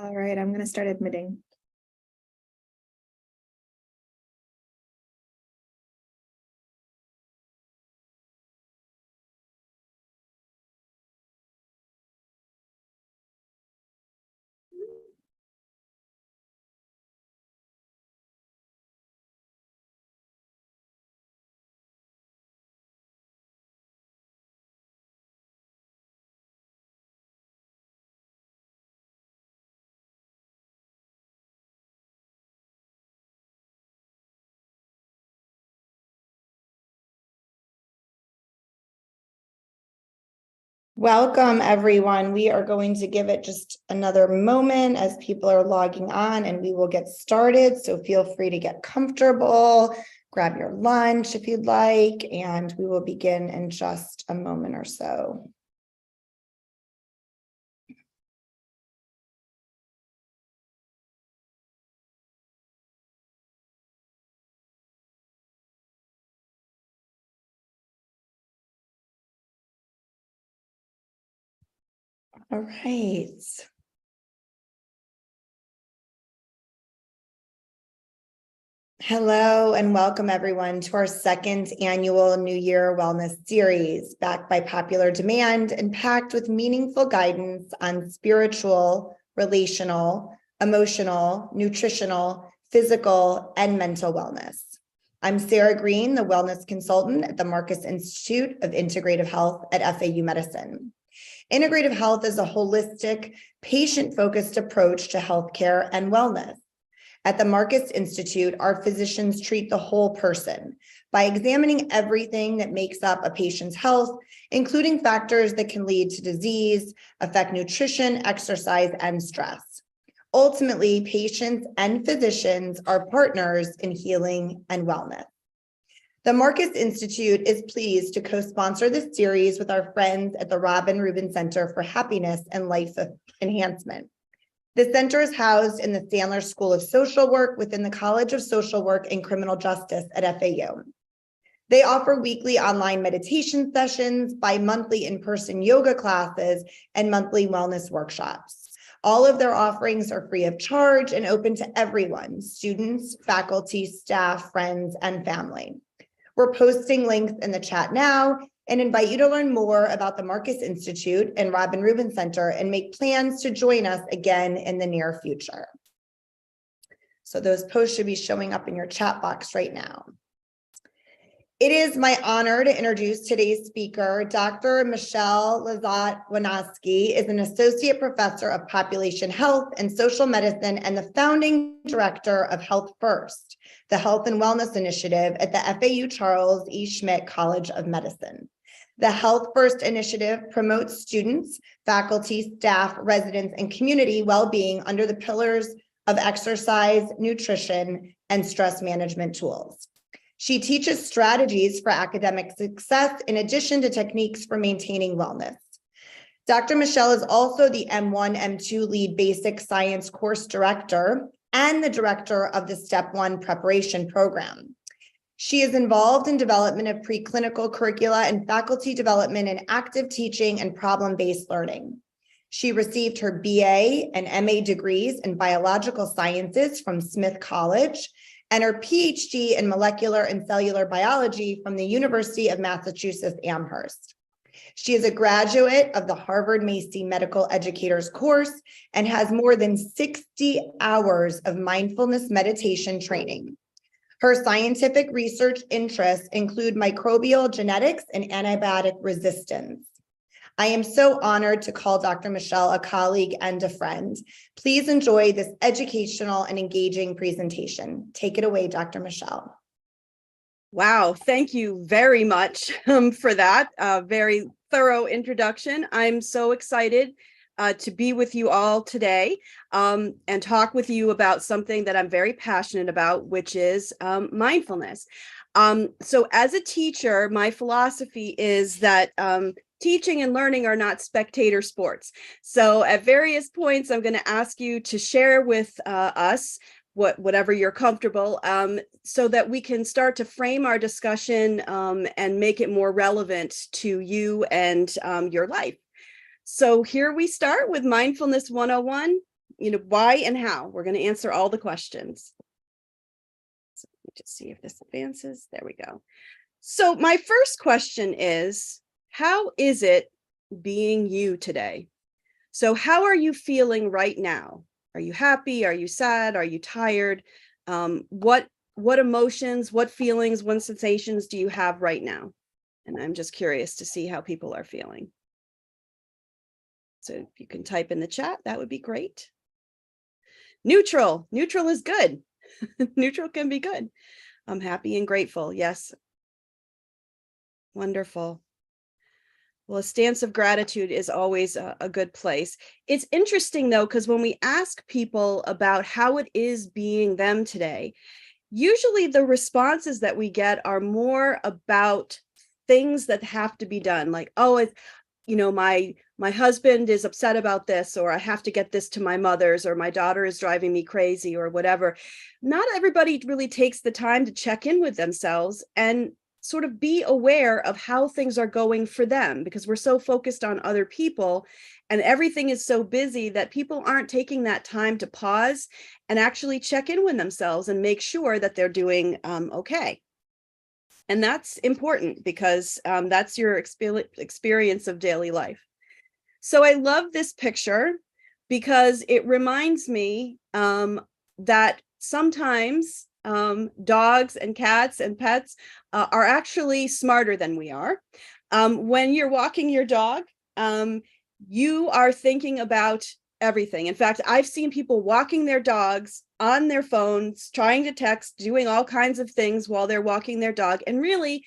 All right, I'm going to start admitting. Welcome, everyone. We are going to give it just another moment as people are logging on and we will get started. So feel free to get comfortable, grab your lunch if you'd like, and we will begin in just a moment or so. All right. Hello and welcome everyone to our second annual New Year Wellness Series, backed by popular demand and packed with meaningful guidance on spiritual, relational, emotional, nutritional, physical, and mental wellness. I'm Sarah Green, the wellness consultant at the Marcus Institute of Integrative Health at FAU Medicine. Integrative health is a holistic, patient-focused approach to healthcare and wellness. At the Marcus Institute, our physicians treat the whole person by examining everything that makes up a patient's health, including factors that can lead to disease, affect nutrition, exercise, and stress. Ultimately, patients and physicians are partners in healing and wellness. The Marcus Institute is pleased to co-sponsor this series with our friends at the Robin Rubin Center for Happiness and Life Enhancement. The center is housed in the Sandler School of Social Work within the College of Social Work and Criminal Justice at FAU. They offer weekly online meditation sessions, bi-monthly in-person yoga classes, and monthly wellness workshops. All of their offerings are free of charge and open to everyone, students, faculty, staff, friends, and family. We're posting links in the chat now and invite you to learn more about the Marcus Institute and Robin Rubin Center and make plans to join us again in the near future. So those posts should be showing up in your chat box right now. It is my honor to introduce today's speaker. Dr. Michelle Lazat-Wanaski is an associate professor of population health and social medicine and the founding director of Health First, the health and wellness initiative at the FAU Charles E. Schmidt College of Medicine. The Health First initiative promotes students, faculty, staff, residents, and community well-being under the pillars of exercise, nutrition, and stress management tools. She teaches strategies for academic success in addition to techniques for maintaining wellness. Dr. Michelle is also the M1, M2 lead basic science course director and the director of the Step 1 preparation program. She is involved in development of preclinical curricula and faculty development in active teaching and problem-based learning. She received her BA and MA degrees in biological sciences from Smith College and her PhD in molecular and cellular biology from the University of Massachusetts Amherst. She is a graduate of the Harvard Macy Medical Educators course and has more than 60 hours of mindfulness meditation training. Her scientific research interests include microbial genetics and antibiotic resistance. I am so honored to call Dr. Michelle a colleague and a friend. Please enjoy this educational and engaging presentation. Take it away, Dr. Michelle. Wow, thank you very much for that very thorough introduction. I'm so excited to be with you all today and talk with you about something that I'm very passionate about, which is mindfulness. So as a teacher, my philosophy is that teaching and learning are not spectator sports. So at various points, I'm going to ask you to share with us whatever you're comfortable, so that we can start to frame our discussion and make it more relevant to you and your life. So here we start with Mindfulness 101. why and how. We're going to answer all the questions. So let me just see if this advances. There we go. So my first question is, how is it being you today? So how are you feeling right now? Are you happy? Are you sad? Are you tired? What emotions, what feelings, what sensations do you have right now? And I'm just curious to see how people are feeling. So if you can type in the chat, that would be great. Neutral is good. Neutral can be good. I'm happy and grateful. Yes. Wonderful. Well, a stance of gratitude is always a good place. It's interesting, though, because when we ask people about how it is being them today, usually the responses that we get are more about things that have to be done, like, oh, it's, my husband is upset about this, or I have to get this to my mother's, or my daughter is driving me crazy, or whatever. Not everybody really takes the time to check in with themselves and sort of be aware of how things are going for them, because we're so focused on other people and everything is so busy that people aren't taking that time to pause and actually check in with themselves and make sure that they're doing okay. And that's important because that's your experience of daily life. So I love this picture because it reminds me that sometimes dogs and cats and pets are actually smarter than we are. When you're walking your dog, you are thinking about everything. In fact, I've seen people walking their dogs on their phones, trying to text, doing all kinds of things while they're walking their dog. And really,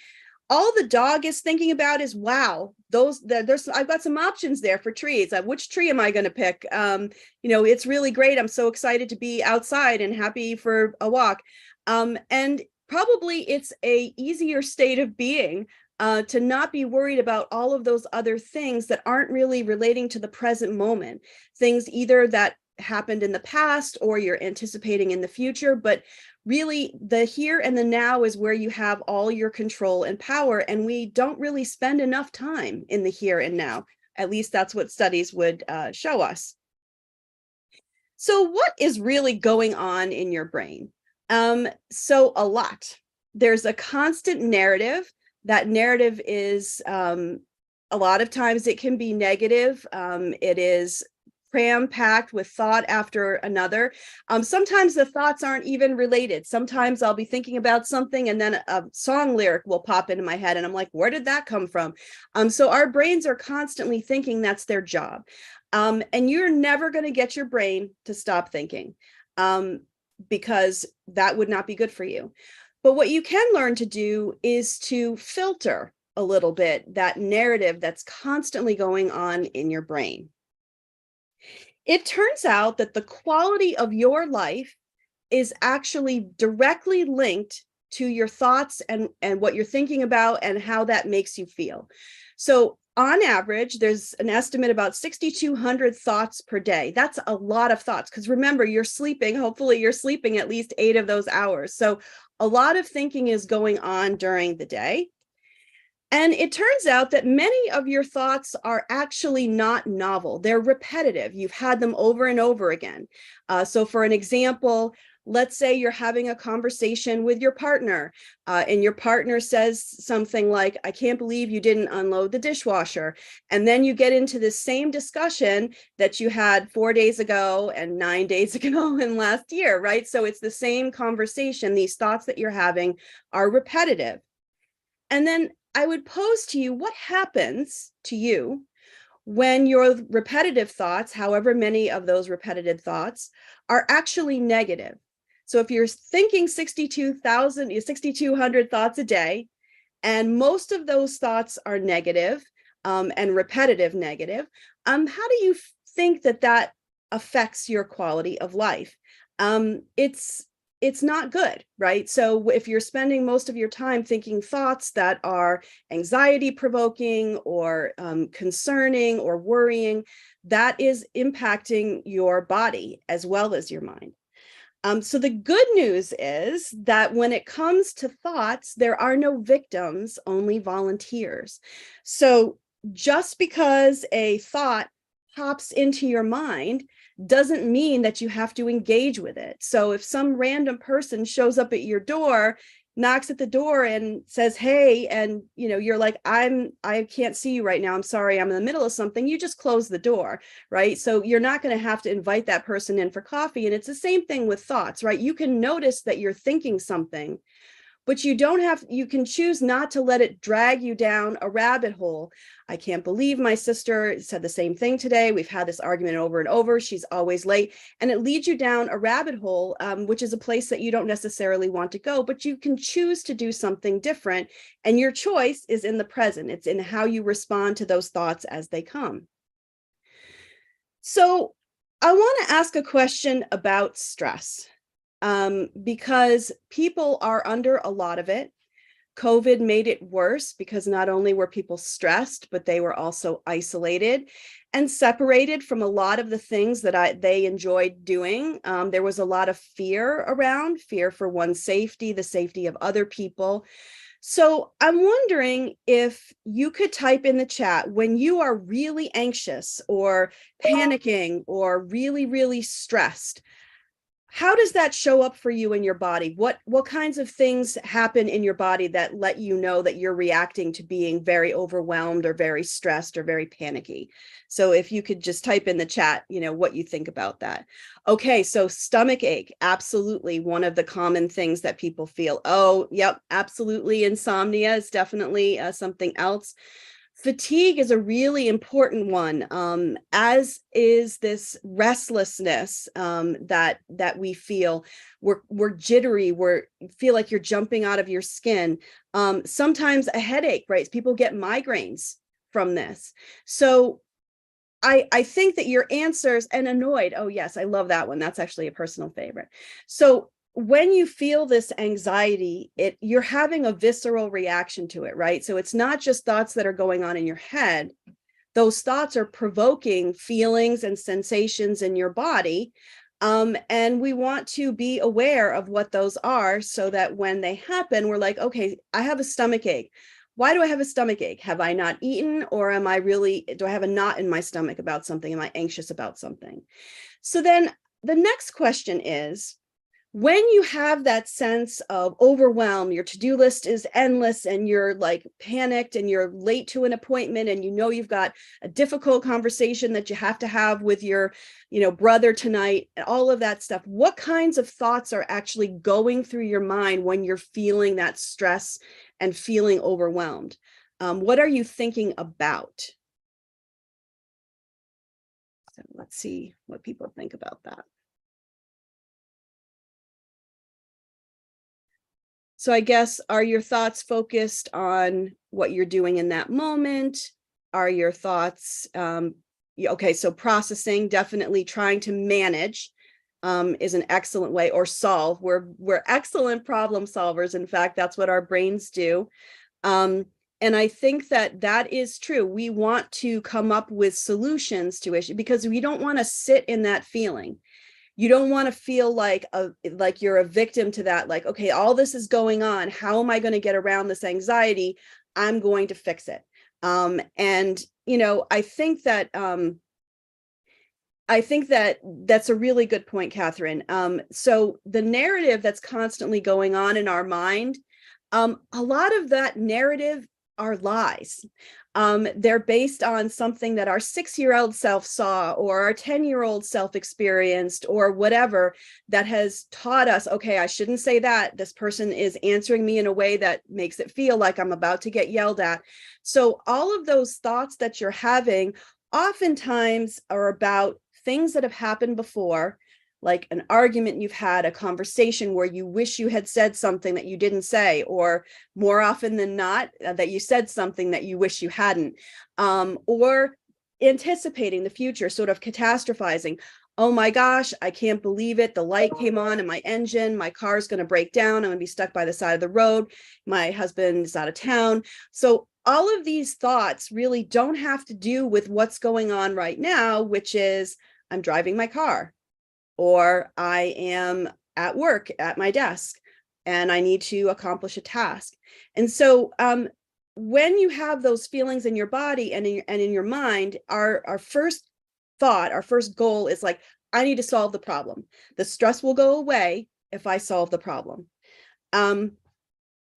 all the dog is thinking about is, wow, I've got some options there for trees. Which tree am I going to pick? It's really great. I'm so excited to be outside and happy for a walk. And probably it's a easier state of being to not be worried about all of those other things that aren't really relating to the present moment. Things either that happened in the past or you're anticipating in the future, but really the here and the now is where you have all your control and power. And we don't really spend enough time in the here and now. At least that's what studies would show us. So what is really going on in your brain? So a lot. There's a constant narrative. That narrative is a lot of times it can be negative. It is cram-packed with thought after another. Sometimes the thoughts aren't even related. Sometimes I'll be thinking about something and then a song lyric will pop into my head and I'm like, where did that come from? So our brains are constantly thinking. That's their job. And you're never going to get your brain to stop thinking because that would not be good for you. But what you can learn to do is to filter a little bit that narrative that's constantly going on in your brain. It turns out that the quality of your life is actually directly linked to your thoughts and what you're thinking about and how that makes you feel. So on average, there's an estimate about 6,200 thoughts per day. That's a lot of thoughts because remember, you're sleeping. Hopefully you're sleeping at least 8 of those hours. So a lot of thinking is going on during the day. And it turns out that many of your thoughts are actually not novel. They're repetitive. You've had them over and over again. So for an example, let's say you're having a conversation with your partner and your partner says something like, I can't believe you didn't unload the dishwasher. And then you get into the same discussion that you had 4 days ago and 9 days ago and last year, right? So it's the same conversation. These thoughts that you're having are repetitive. And then I would pose to you, what happens to you when your repetitive thoughts, however many of those repetitive thoughts, are actually negative? So if you're thinking 6,200 thoughts a day, and most of those thoughts are negative and repetitive negative, how do you think that that affects your quality of life? It's not good, right? So if you're spending most of your time thinking thoughts that are anxiety provoking or concerning or worrying, that is impacting your body as well as your mind. So the good news is that when it comes to thoughts, there are no victims, only volunteers. So just because a thought pops into your mind doesn't mean that you have to engage with it. So if some random person shows up at your door, knocks at the door and says, hey, and you're like, I can't see you right now, I'm sorry, I'm in the middle of something, you just close the door, right? So you're not going to have to invite that person in for coffee. And it's the same thing with thoughts, right? You can notice that you're thinking something, but you can choose not to let it drag you down a rabbit hole. I can't believe my sister said the same thing today. We've had this argument over and over. She's always late. And it leads you down a rabbit hole, which is a place that you don't necessarily want to go, but you can choose to do something different. And your choice is in the present. It's in how you respond to those thoughts as they come. So I want to ask a question about stress. Because people are under a lot of it. COVID made it worse because not only were people stressed, but they were also isolated and separated from a lot of the things that they enjoyed doing. There was a lot of fear around, fear for one's safety, the safety of other people. So I'm wondering if you could type in the chat when you are really anxious or panicking or really, really stressed. How does that show up for you in your body? What kinds of things happen in your body that let you know that you're reacting to being very overwhelmed or very stressed or very panicky? So if you could just type in the chat, what you think about that. Okay, so stomach ache, absolutely one of the common things that people feel. Oh, yep, absolutely. Insomnia is definitely something else. Fatigue is a really important one, as is this restlessness that we feel. We're jittery. We feel like you're jumping out of your skin. Sometimes a headache, right? People get migraines from this. So I think that your answers, and annoyed. Oh, yes, I love that one. That's actually a personal favorite. So when you feel this anxiety, you're having a visceral reaction to it, right? So it's not just thoughts that are going on in your head. Those thoughts are provoking feelings and sensations in your body. And we want to be aware of what those are so that when they happen, we're like, okay, I have a stomach ache. Why do I have a stomach ache? Have I not eaten, or do I have a knot in my stomach about something? Am I anxious about something? So then the next question is, when you have that sense of overwhelm, your to-do list is endless and you're like panicked and you're late to an appointment and you've got a difficult conversation that you have to have with your, brother tonight and all of that stuff, what kinds of thoughts are actually going through your mind when you're feeling that stress and feeling overwhelmed? What are you thinking about? So let's see what people think about that. So I guess, are your thoughts focused on what you're doing in that moment? Are your thoughts, okay, so processing, definitely trying to manage is an excellent way, or solve. We're excellent problem solvers. In fact, that's what our brains do. And I think that is true. We want to come up with solutions to issues because we don't want to sit in that feeling. You don't want to feel like you're a victim to that. Like, okay, all this is going on. How am I going to get around this anxiety? I'm going to fix it. And I think that that's a really good point, Catherine. So the narrative that's constantly going on in our mind, a lot of that narrative are lies. They're based on something that our 6-year-old self saw, or our 10-year-old self experienced, or whatever, that has taught us, okay, I shouldn't say that. This person is answering me in a way that makes it feel like I'm about to get yelled at. So all of those thoughts that you're having oftentimes are about things that have happened before, like an argument you've had, a conversation where you wish you had said something that you didn't say, or more often than not, that you said something that you wish you hadn't, or anticipating the future, sort of catastrophizing. Oh my gosh, I can't believe it. The light came on in my engine. My car's going to break down. I'm going to be stuck by the side of the road. My husband's out of town. So all of these thoughts really don't have to do with what's going on right now, which is I'm driving my car, or I am at work at my desk and I need to accomplish a task. And so when you have those feelings in your body and in your mind, our first thought, our first goal is like, I need to solve the problem. The stress will go away if I solve the problem.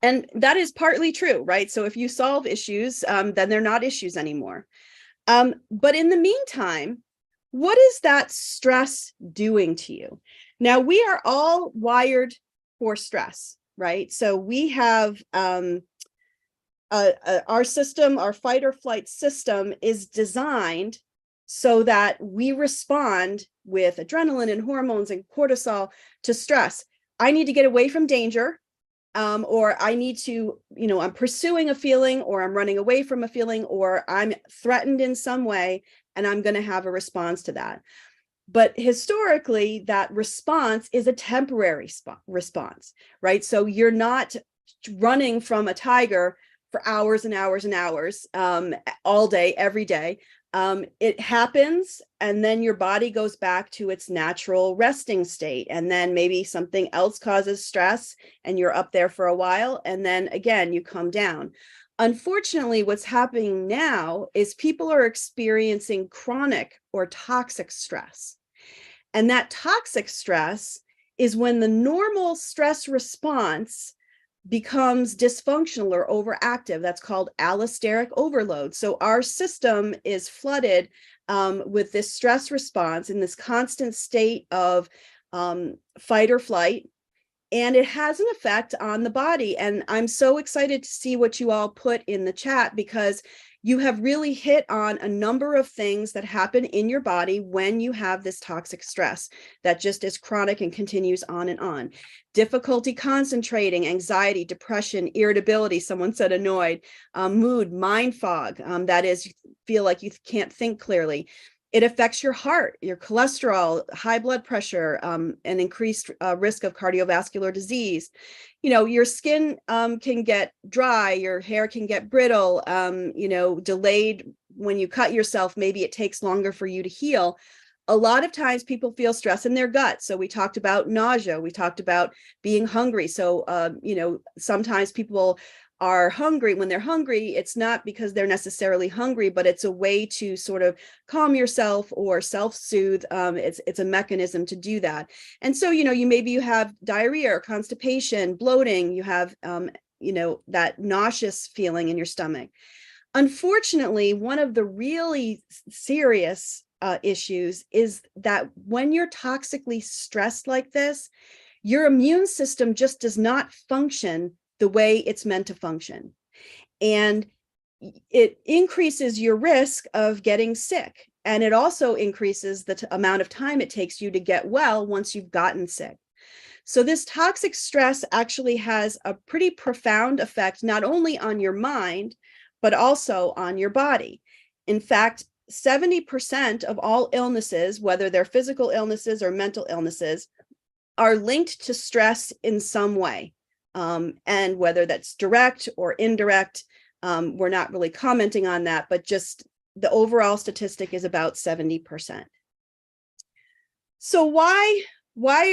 And that is partly true, right? So if you solve issues, then they're not issues anymore. But in the meantime, what is that stress doing to you? Now, we are all wired for stress, right? So we have our system, our fight or flight system is designed so that we respond with adrenaline and hormones and cortisol to stress. I need to get away from danger. Or I need to, I'm pursuing a feeling, or I'm running away from a feeling, or I'm threatened in some way, and I'm going to have a response to that. But historically, that response is a temporary response, right? So you're not running from a tiger for hours and hours and hours, all day, every day. It happens, and then your body goes back to its natural resting state, and then maybe something else causes stress and you're up there for a while, and then again you come down. Unfortunately, what's happening now is people are experiencing chronic or toxic stress, and that toxic stress is when the normal stress response becomes dysfunctional or overactive. That's called allosteric overload. So our system is flooded with this stress response in this constant state of fight or flight, and it has an effect on the body. And I'm so excited to see what you all put in the chat, because you have really hit on a number of things that happen in your body when you have this toxic stress that just is chronic and continues on and on. Difficulty concentrating, anxiety, depression, irritability, someone said annoyed, mood, mind fog, that is, you feel like you can't think clearly. It affects your heart, your cholesterol, high blood pressure, and increased risk of cardiovascular disease. Your skin can get dry, your hair can get brittle, delayed when you cut yourself. Maybe it takes longer for you to heal. A lot of times people feel stress in their gut. So we talked about nausea, we talked about being hungry. So, sometimes people are hungry. When they're hungry, it's not because they're necessarily hungry, but it's a way to sort of calm yourself or self-soothe. It's a mechanism to do that. And so, you have diarrhea or constipation, bloating, you have, that nauseous feeling in your stomach. Unfortunately, one of the really serious issues is that when you're toxically stressed like this, your immune system just does not function the way it's meant to function. And it increases your risk of getting sick. And it also increases the amount of time it takes you to get well once you've gotten sick. So this toxic stress actually has a pretty profound effect, not only on your mind, but also on your body. In fact, 70% of all illnesses, whether they're physical illnesses or mental illnesses, are linked to stress in some way. And whether that's direct or indirect, we're not really commenting on that, but just the overall statistic is about 70%. So why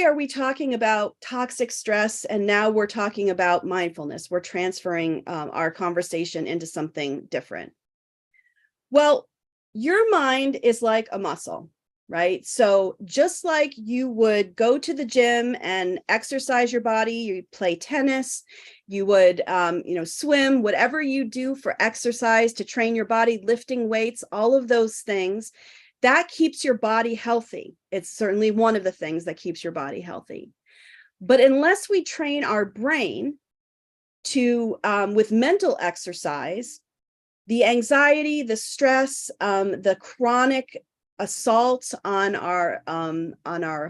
are we talking about toxic stress? And now we're talking about mindfulness. We're transferring our conversation into something different. Well, your mind is like a muscle, right? So just like you would go to the gym and exercise your body, you play tennis, you would, swim, whatever you do for exercise to train your body, lifting weights, all of those things, that keeps your body healthy. It's certainly one of the things that keeps your body healthy. But unless we train our brain to, with mental exercise, the anxiety, the stress, the chronic assaults on our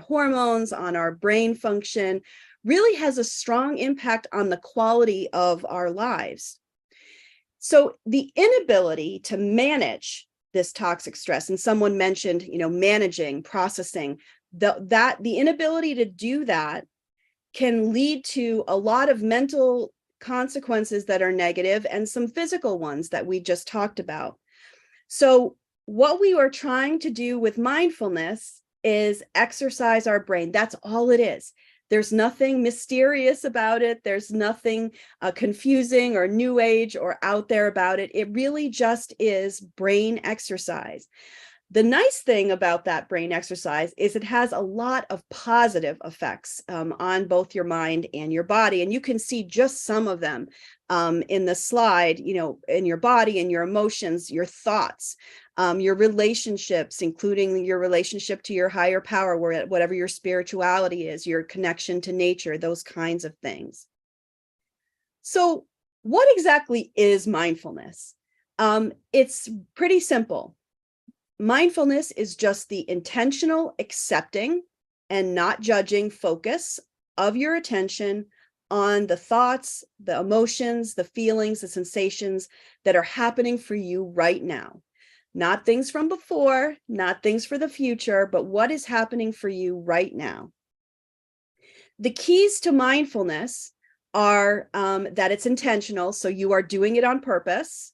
hormones, on our brain function, really has a strong impact on the quality of our lives. So the inability to manage this toxic stress, and someone mentioned, managing, processing, the inability to do that can lead to a lot of mental consequences that are negative and some physical ones that we just talked about. So what we are trying to do with mindfulness is exercise our brain. That's all it is. There's nothing mysterious about it. There's nothing confusing or new age or out there about it. It really just is brain exercise. The nice thing about that brain exercise is it has a lot of positive effects on both your mind and your body. And you can see just some of them in the slide, in your body and your emotions, your thoughts, your relationships, including your relationship to your higher power, whatever your spirituality is, your connection to nature, those kinds of things. So what exactly is mindfulness? It's pretty simple. Mindfulness is just the intentional accepting and not judging focus of your attention on the thoughts, the emotions, the feelings, the sensations that are happening for you right now. Not things from before, not things for the future, but what is happening for you right now. The keys to mindfulness are that it's intentional, so you are doing it on purpose.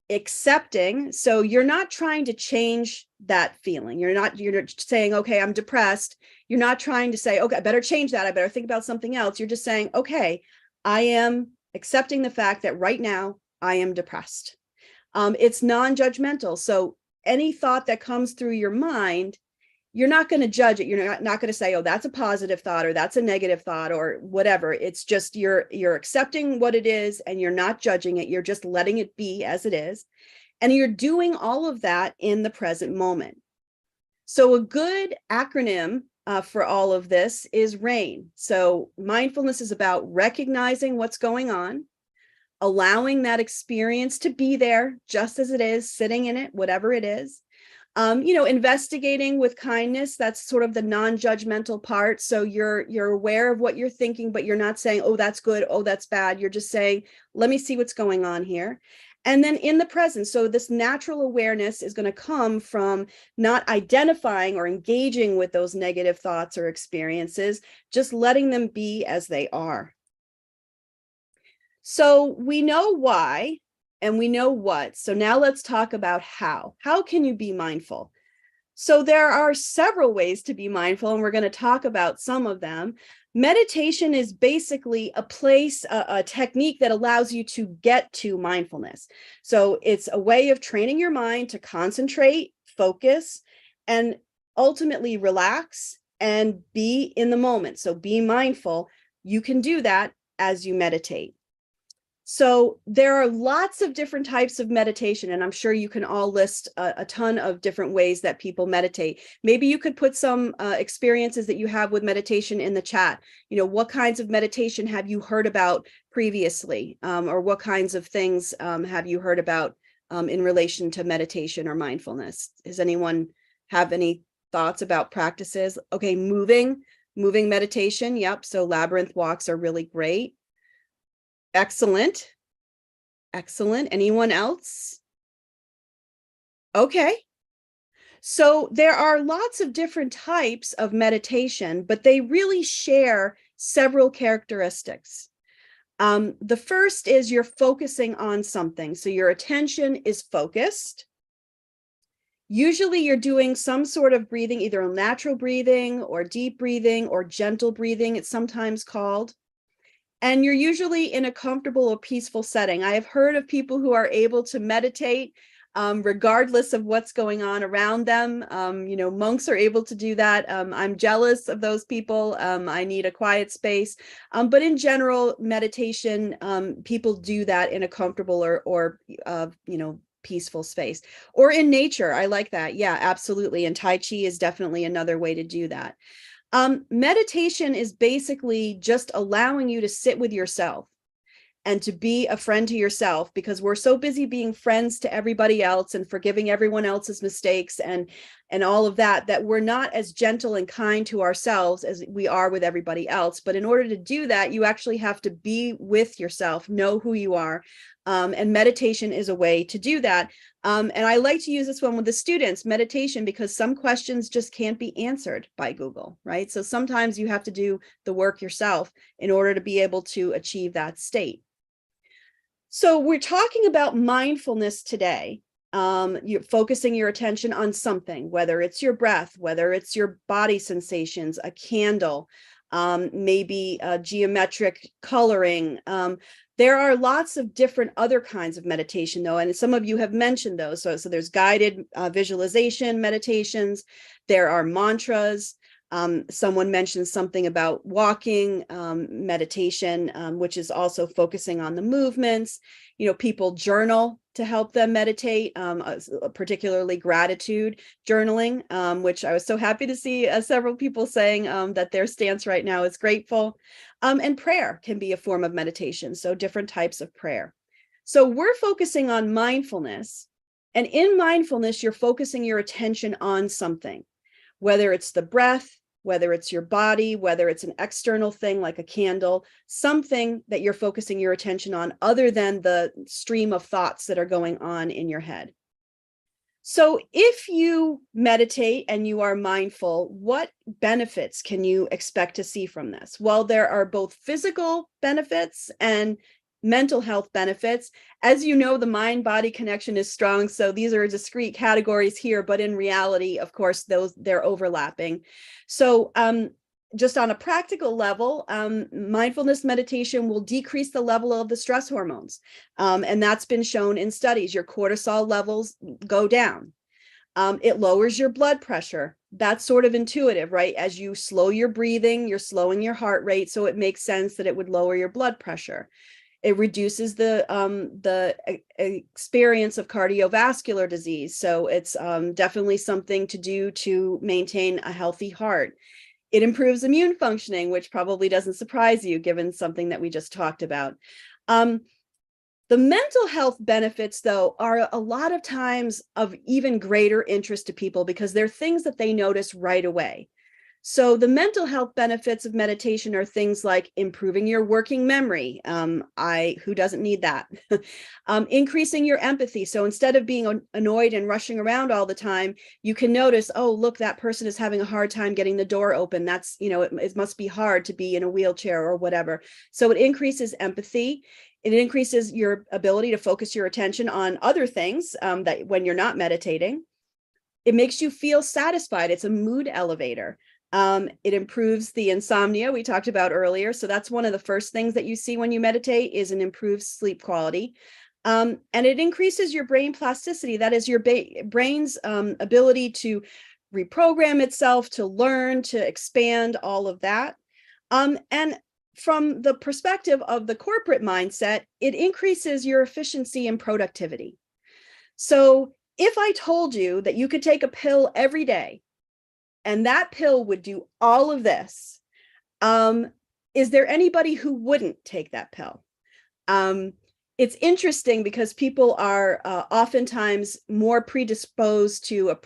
Accepting, so you're not trying to change that feeling. You're not saying, okay, I'm depressed. You're not trying to say, okay, I better change that. I better think about something else. You're just saying, okay, I am accepting the fact that right now I am depressed. It's non-judgmental. So any thought that comes through your mind, you're not going to judge it. You're not going to say, oh, that's a positive thought or that's a negative thought or whatever. It's just you're accepting what it is and you're not judging it. You're just letting it be as it is. And you're doing all of that in the present moment. So a good acronym for all of this is RAIN. So mindfulness is about recognizing what's going on, allowing that experience to be there just as it is, sitting in it, whatever it is. Investigating with kindness, that's sort of the non-judgmental part. So you're aware of what you're thinking, but you're not saying, oh, that's good, oh, that's bad. You're just saying, let me see what's going on here. And then in the present, so this natural awareness is going to come from not identifying or engaging with those negative thoughts or experiences, just letting them be as they are. So we know why. And we know what. So now let's talk about how. How can you be mindful? So there are several ways to be mindful, and we're going to talk about some of them. Meditation is basically a technique that allows you to get to mindfulness. So it's a way of training your mind to concentrate, focus, and ultimately relax and be in the moment. So be mindful. You can do that as you meditate. So there are lots of different types of meditation, and I'm sure you can all list a ton of different ways that people meditate. Maybe you could put some experiences that you have with meditation in the chat. What kinds of meditation have you heard about previously, or what kinds of things have you heard about in relation to meditation or mindfulness? Does anyone have any thoughts about practices? Okay, moving meditation. Yep. So labyrinth walks are really great. Excellent. Anyone else? Okay. So there are lots of different types of meditation, but they really share several characteristics. The first is you're focusing on something. So your attention is focused. Usually you're doing some sort of breathing, either natural breathing or deep breathing or gentle breathing, it's sometimes called. And you're usually in a comfortable or peaceful setting. I have heard of people who are able to meditate regardless of what's going on around them. Monks are able to do that. I'm jealous of those people. I need a quiet space. But in general, meditation, people do that in a comfortable or peaceful space. Or in nature. I like that. Yeah, absolutely. And Tai Chi is definitely another way to do that. Meditation is basically just allowing you to sit with yourself and to be a friend to yourself, because we're so busy being friends to everybody else and forgiving everyone else's mistakes and all of that, that we're not as gentle and kind to ourselves as we are with everybody else. But in order to do that, you actually have to be with yourself, know who you are. And meditation is a way to do that. And I like to use this one with the students, meditation, because some questions just can't be answered by Google, right? So sometimes you have to do the work yourself in order to be able to achieve that state. So we're talking about mindfulness today. You're focusing your attention on something, whether it's your breath, whether it's your body sensations, a candle, maybe geometric coloring. There are lots of different other kinds of meditation, though, and some of you have mentioned those. So there's guided visualization meditations. There are mantras. Someone mentioned something about walking meditation, which is also focusing on the movements. People journal to help them meditate, particularly gratitude journaling, which I was so happy to see several people saying that their stance right now is grateful. And prayer can be a form of meditation, so different types of prayer. So we're focusing on mindfulness, and in mindfulness, you're focusing your attention on something, whether it's the breath, whether it's your body, whether it's an external thing like a candle, something that you're focusing your attention on other than the stream of thoughts that are going on in your head. So if you meditate and you are mindful, what benefits can you expect to see from this? Well, there are both physical benefits and mental health benefits. As you know, the mind-body connection is strong. So these are discrete categories here, but in reality, of course, they're overlapping. So just on a practical level, mindfulness meditation will decrease the level of the stress hormones. And that's been shown in studies. Your cortisol levels go down. It lowers your blood pressure. That's sort of intuitive, right? As you slow your breathing, you're slowing your heart rate. So it makes sense that it would lower your blood pressure. It reduces the experience of cardiovascular disease. So it's definitely something to do to maintain a healthy heart. It improves immune functioning, which probably doesn't surprise you given something that we just talked about. The mental health benefits, though, are a lot of times of even greater interest to people because they're things that they notice right away. So the mental health benefits of meditation are things like improving your working memory. Who doesn't need that? Increasing your empathy. So instead of being annoyed and rushing around all the time, you can notice, oh, look, that person is having a hard time getting the door open. That's, it must be hard to be in a wheelchair or whatever. So it increases empathy. It increases your ability to focus your attention on other things that when you're not meditating. It makes you feel satisfied. It's a mood elevator. It improves the insomnia we talked about earlier. So that's one of the first things that you see when you meditate is an improved sleep quality. And it increases your brain plasticity. That is your brain's ability to reprogram itself, to learn, to expand, all of that. And from the perspective of the corporate mindset, it increases your efficiency and productivity. So if I told you that you could take a pill every day, and that pill would do all of this, is there anybody who wouldn't take that pill? It's interesting because people are oftentimes more predisposed to a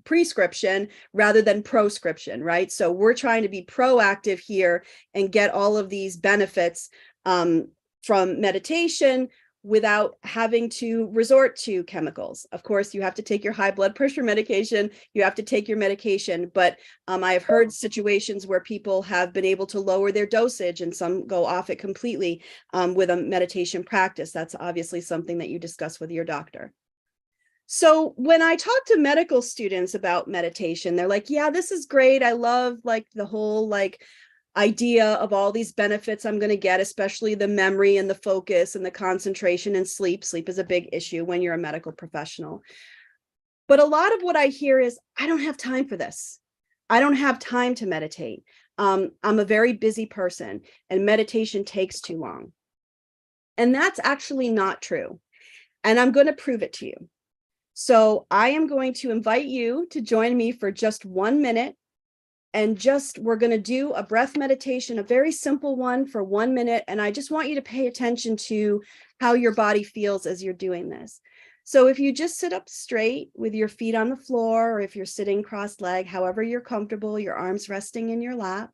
prescription rather than proscription, right? So we're trying to be proactive here and get all of these benefits from meditation without having to resort to chemicals. Of course, you have to take your high blood pressure medication, you have to take your medication, but I have heard situations where people have been able to lower their dosage and some go off it completely with a meditation practice. That's obviously something that you discuss with your doctor. So when I talk to medical students about meditation, they're like, yeah, this is great. I love the whole idea of all these benefits I'm going to get, especially the memory and the focus and the concentration and sleep. Sleep is a big issue when you're a medical professional. But a lot of what I hear is, I don't have time for this. I don't have time to meditate. I'm a very busy person and meditation takes too long. And that's actually not true. And I'm going to prove it to you. So I am going to invite you to join me for just 1 minute. And we're going to do a breath meditation, a very simple one for 1 minute. And I just want you to pay attention to how your body feels as you're doing this. So if you just sit up straight with your feet on the floor, or if you're sitting cross-legged, however you're comfortable, your arms resting in your lap.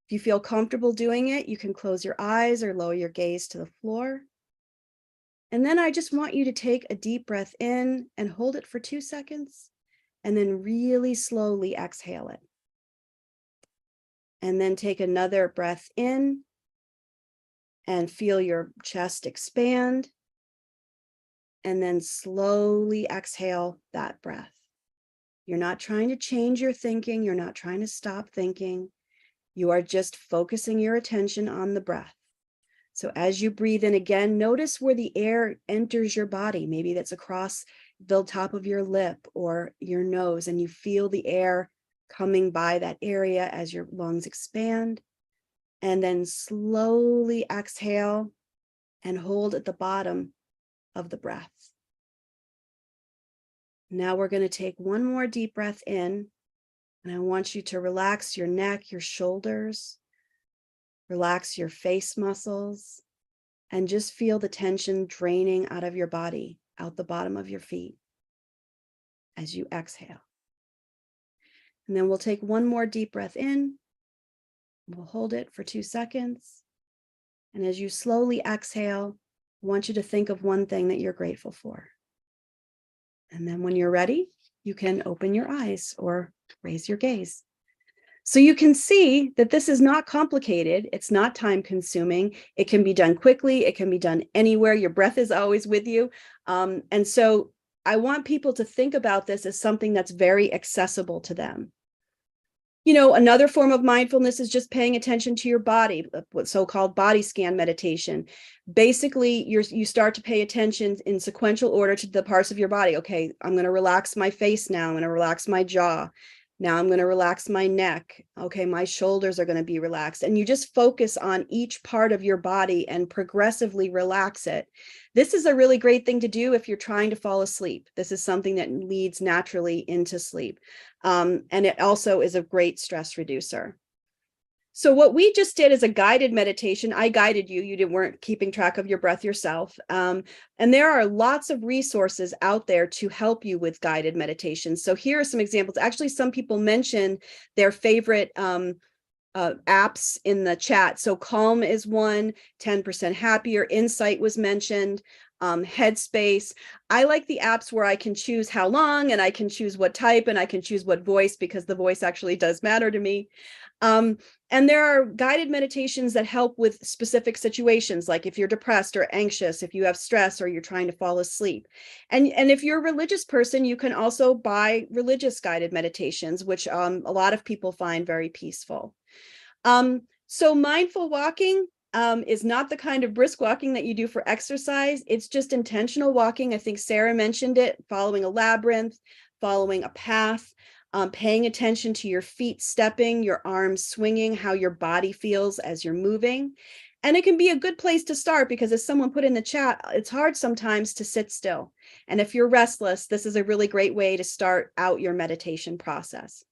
If you feel comfortable doing it, you can close your eyes or lower your gaze to the floor. And then I just want you to take a deep breath in and hold it for 2 seconds, and then really slowly exhale it. And then take another breath in and feel your chest expand. And then slowly exhale that breath. You're not trying to change your thinking. You're not trying to stop thinking. You are just focusing your attention on the breath. So as you breathe in again, notice where the air enters your body. Maybe that's across the top of your lip or your nose, and you feel the air coming by that area as your lungs expand. And then slowly exhale and hold at the bottom of the breath. Now we're going to take one more deep breath in, and I want you to relax your neck, your shoulders, relax your face muscles, and just feel the tension draining out of your body, out the bottom of your feet as you exhale. And then we'll take one more deep breath in. We'll hold it for 2 seconds. And as you slowly exhale, I want you to think of one thing that you're grateful for. And then when you're ready, you can open your eyes or raise your gaze. So you can see that this is not complicated. It's not time consuming. It can be done quickly. It can be done anywhere. Your breath is always with you. And so I want people to think about this as something that's very accessible to them. You know, another form of mindfulness is just paying attention to your body, what's so-called body scan meditation. Basically, you start to pay attention in sequential order to the parts of your body. Okay, I'm going to relax my face now. I'm going to relax my jaw. Now I'm going to relax my neck. Okay, my shoulders are going to be relaxed. And you just focus on each part of your body and progressively relax it. This is a really great thing to do if you're trying to fall asleep. This is something that leads naturally into sleep. And it also is a great stress reducer. So what we just did is a guided meditation. I guided you. You weren't keeping track of your breath yourself. And there are lots of resources out there to help you with guided meditation. So here are some examples. Actually, some people mentioned their favorite apps in the chat. So Calm is one, 10% Happier, Insight was mentioned, Headspace. I like the apps where I can choose how long, and I can choose what type, and I can choose what voice, because the voice actually does matter to me. And there are guided meditations that help with specific situations, like if you're depressed or anxious, if you have stress, or you're trying to fall asleep. And if you're a religious person, you can also buy religious guided meditations, which a lot of people find very peaceful. So mindful walking is not the kind of brisk walking that you do for exercise. It's just intentional walking. I think Sarah mentioned it, following a labyrinth, following a path. Paying attention to your feet stepping, your arms swinging, how your body feels as you're moving. And it can be a good place to start because, as someone put in the chat, it's hard sometimes to sit still. And if you're restless, this is a really great way to start out your meditation process.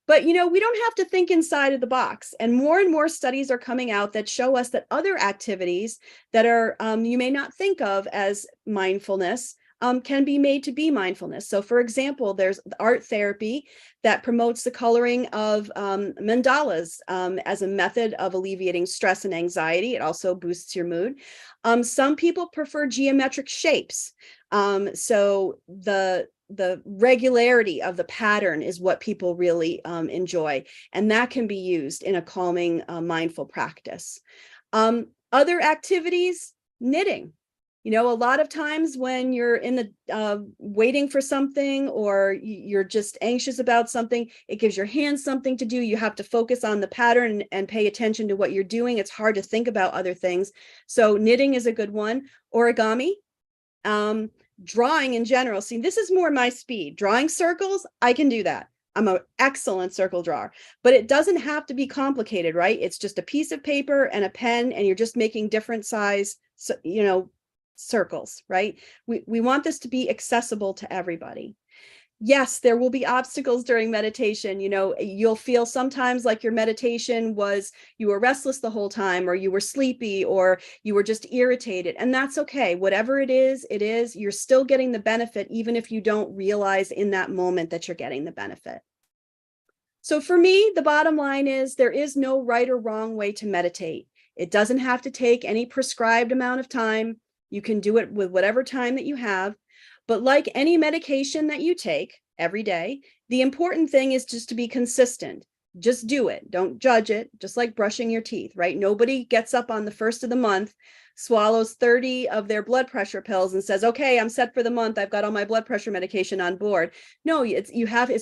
But, you know, we don't have to think inside of the box. And more studies are coming out that show us that other activities that are you may not think of as mindfulness can be made to be mindfulness. So for example, there's art therapy that promotes the coloring of mandalas as a method of alleviating stress and anxiety. It also boosts your mood. Some people prefer geometric shapes. So the regularity of the pattern is what people really enjoy. And that can be used in a calming, mindful practice. Other activities, knitting. You know, a lot of times when you're in the waiting for something, or you're just anxious about something, it gives your hands something to do. You have to focus on the pattern and pay attention to what you're doing. It's hard to think about other things. So knitting is a good one. Origami, drawing in general. See, this is more my speed. Drawing circles, I can do that. I'm an excellent circle drawer, but it doesn't have to be complicated, right? It's just a piece of paper and a pen, and you're just making different size, you know, circles, right? We want this to be accessible to everybody. Yes, there will be obstacles during meditation. You know, you'll feel sometimes like your meditation was, you were restless the whole time, or you were sleepy, or you were just irritated. And that's okay. Whatever it is, you're still getting the benefit, even if you don't realize in that moment that you're getting the benefit. So for me, the bottom line is there is no right or wrong way to meditate. It doesn't have to take any prescribed amount of time. You can do it with whatever time that you have. But like any medication that you take every day, the important thing is just to be consistent. Just do it. Don't judge it. Just like brushing your teeth, right? Nobody gets up on the first of the month, swallows 30 of their blood pressure pills and says, okay, I'm set for the month. I've got all my blood pressure medication on board. No, it's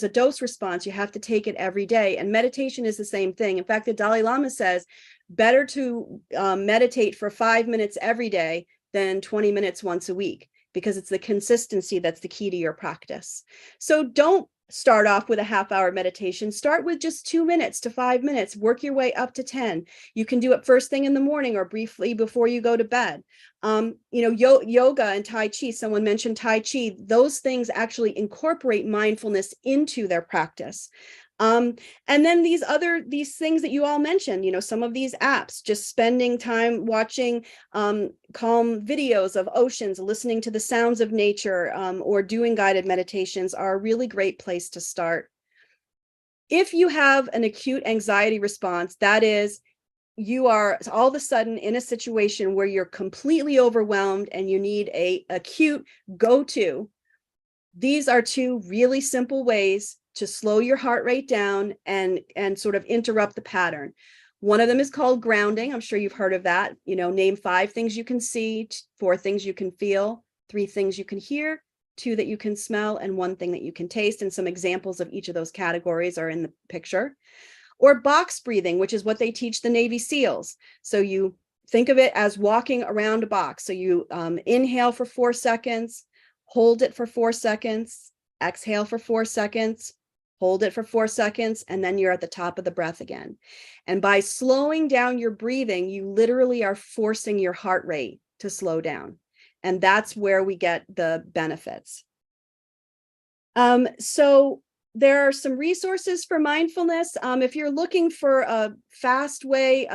a dose response. You have to take it every day. And meditation is the same thing. In fact, the Dalai Lama says better to meditate for 5 minutes every day than 20 minutes once a week, because it's the consistency that's the key to your practice. So don't start off with a half-hour meditation. Start with just 2 minutes to 5 minutes. Work your way up to 10. You can do it first thing in the morning or briefly before you go to bed. Yoga and Tai Chi, someone mentioned Tai Chi. Those things actually incorporate mindfulness into their practice. And then these things that you all mentioned, some of these apps, just spending time watching calm videos of oceans, listening to the sounds of nature, or doing guided meditations are a really great place to start. If you have an acute anxiety response, that is, you are all of a sudden in a situation where you're completely overwhelmed and you need a acute go-to, these are 2 really simple ways to slow your heart rate down and sort of interrupt the pattern. One of them is called grounding. I'm sure you've heard of that. Name 5 things you can see, 4 things you can feel, 3 things you can hear, 2 that you can smell, and 1 thing that you can taste. And some examples of each of those categories are in the picture. Or box breathing, which is what they teach the Navy SEALs. So you think of it as walking around a box. So you inhale for 4 seconds, hold it for 4 seconds, exhale for 4 seconds, hold it for 4 seconds, and then you're at the top of the breath again. And by slowing down your breathing, you literally are forcing your heart rate to slow down. And that's where we get the benefits. So there are some resources for mindfulness. If you're looking for a fast way,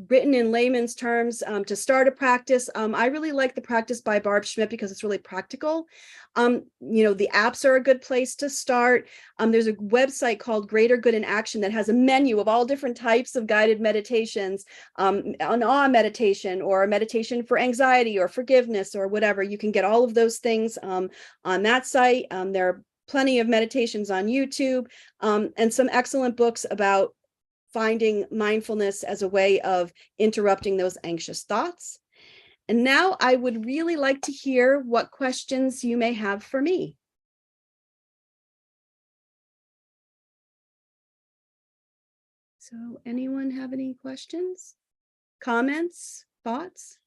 written in layman's terms, to start a practice, I really like the Practice by Barb Schmidt because it's really practical. The apps are a good place to start. There's a website called Greater Good in Action that has a menu of all different types of guided meditations, an awe meditation or a meditation for anxiety or forgiveness or whatever. You can get all of those things on that site. There are plenty of meditations on YouTube, and some excellent books about finding mindfulness as a way of interrupting those anxious thoughts. And now I would really like to hear what questions you may have for me. So anyone have any questions, comments, thoughts?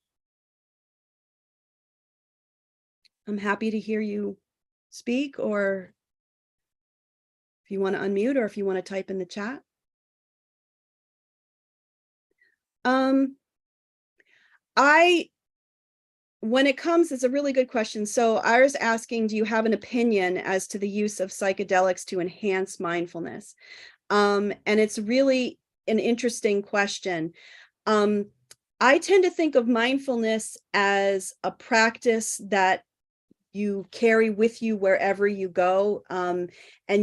I'm happy to hear you speak, or if you want to unmute, or if you want to type in the chat. When it comes, it's a really good question. So I was asking, do you have an opinion as to the use of psychedelics to enhance mindfulness? And it's really an interesting question. I tend to think of mindfulness as a practice that you carry with you wherever you go, and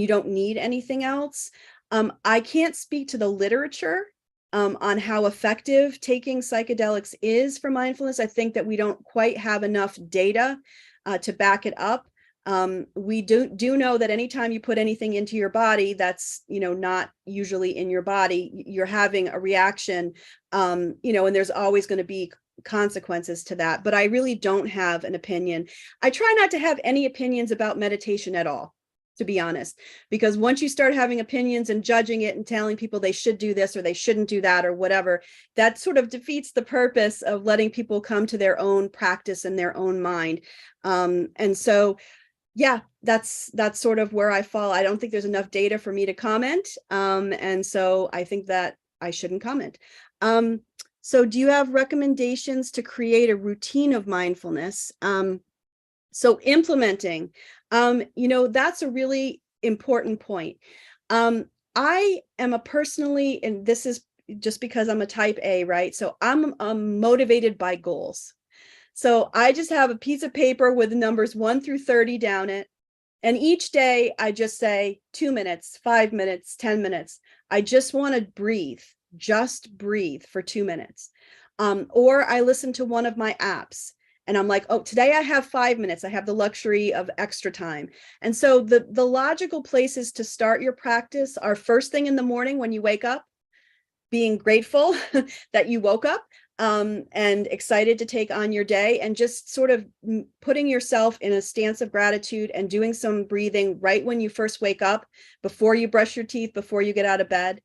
you don't need anything else. I can't speak to the literature on how effective taking psychedelics is for mindfulness. I think that we don't quite have enough data to back it up. We do know that anytime you put anything into your body that's not usually in your body, you're having a reaction, and there's always going to be consequences to that. But I really don't have an opinion. I try not to have any opinions about meditation at all, to be honest, because once you start having opinions and judging it and telling people they should do this or they shouldn't do that or whatever, that sort of defeats the purpose of letting people come to their own practice in their own mind. And so, yeah, that's sort of where I fall. I don't think there's enough data for me to comment. And so I think that I shouldn't comment. So do you have recommendations to create a routine of mindfulness? So implementing, that's a really important point. I am personally, and this is just because I'm a type A, right? So I'm motivated by goals. So I just have a piece of paper with the numbers 1 through 30 down it. And each day I just say 2 minutes, 5 minutes, 10 minutes. I just want to breathe, just breathe for 2 minutes. Or I listen to one of my apps and I'm like, oh, today I have 5 minutes. I have the luxury of extra time. And so the logical places to start your practice are first thing in the morning when you wake up, being grateful that you woke up, and excited to take on your day, and just sort of putting yourself in a stance of gratitude and doing some breathing right when you first wake up, before you brush your teeth, before you get out of bed,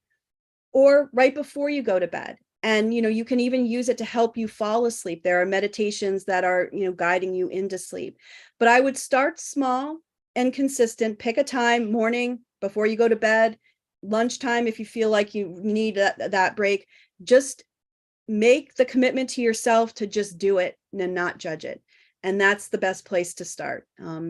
or right before you go to bed. And, you can even use it to help you fall asleep. There are meditations that are, guiding you into sleep. But I would start small and consistent. Pick a time, morning, before you go to bed, lunchtime, if you feel like you need that break. Just make the commitment to yourself to just do it and not judge it. And that's the best place to start.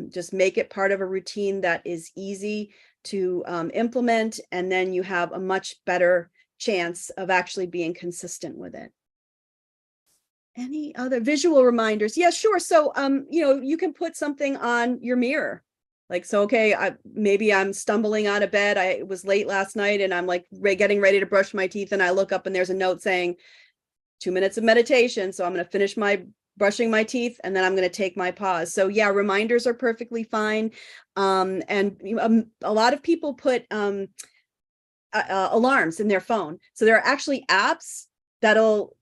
Just make it part of a routine that is easy to implement, and then you have a much better chance of actually being consistent with it. Any other visual reminders? Yeah, sure. So, you can put something on your mirror. Like, so, okay, maybe I'm stumbling out of bed. It was late last night and I'm like getting ready to brush my teeth, and I look up and there's a note saying 2 minutes of meditation. So I'm going to finish my brushing my teeth, and then I'm going to take my pause. So yeah, reminders are perfectly fine. And a lot of people put alarms in their phone. So there are actually apps that'll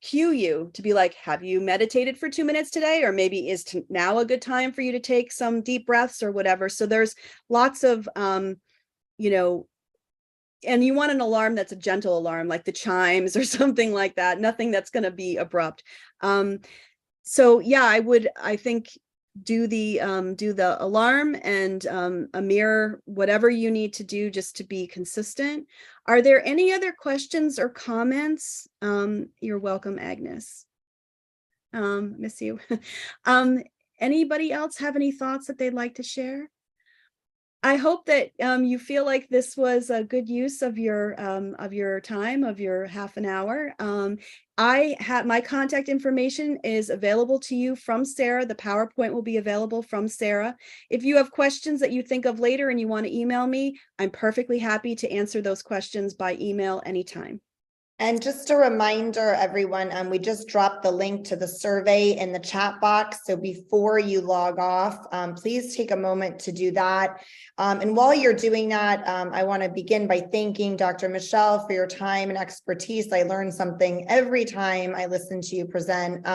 cue you to be like, have you meditated for 2 minutes today? Or maybe is now a good time for you to take some deep breaths or whatever. So there's lots of, and you want an alarm that's a gentle alarm, like the chimes or something like that. Nothing that's going to be abrupt. So yeah, I think do the alarm and a mirror, whatever you need to do just to be consistent. Are there any other questions or comments? You're welcome, Agnes. Miss you. Anybody else have any thoughts that they'd like to share? I hope that you feel like this was a good use of your time, of your half an hour. I have my contact information is available to you from Sarah. The PowerPoint will be available from Sarah. If you have questions that you think of later and you want to email me, I'm perfectly happy to answer those questions by email anytime. And just a reminder, everyone, we just dropped the link to the survey in the chat box. So before you log off, please take a moment to do that. And while you're doing that, I want to begin by thanking Dr. Michelle for your time and expertise. I learn something every time I listen to you present.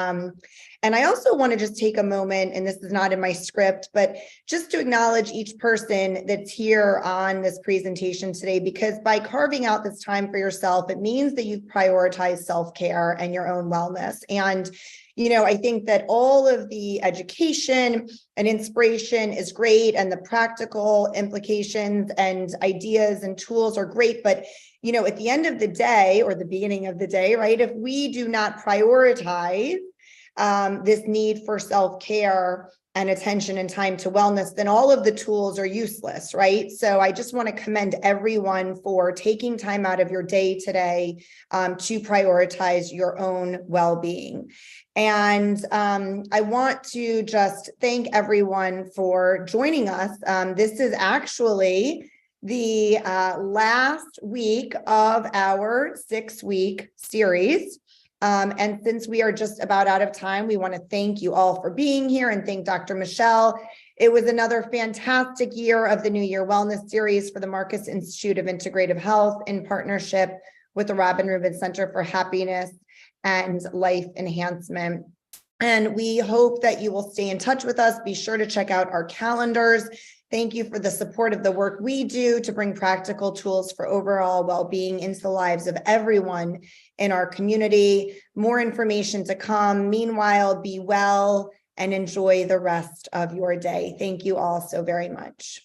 And I also want to just take a moment, and this is not in my script, but just to acknowledge each person that's here on this presentation today, because by carving out this time for yourself, it means that you've prioritized self-care and your own wellness. And I think that all of the education and inspiration is great, and the practical implications and ideas and tools are great. But, at the end of the day, or the beginning of the day, right, if we do not prioritize this need for self-care and attention and time to wellness, then all of the tools are useless, right? So I just want to commend everyone for taking time out of your day today to prioritize your own well-being. And I want to just thank everyone for joining us. This is actually the last week of our 6-week series. And since we are just about out of time, we want to thank you all for being here and thank Dr. Michelle. It was another fantastic year of the New Year Wellness Series for the Marcus Institute of Integrative Health in partnership with the Robin Rubin Center for Happiness and Life Enhancement. And we hope that you will stay in touch with us. Be sure to check out our calendars. Thank you for the support of the work we do to bring practical tools for overall well-being into the lives of everyone in our community. More information to come. Meanwhile, be well and enjoy the rest of your day. Thank you all so very much.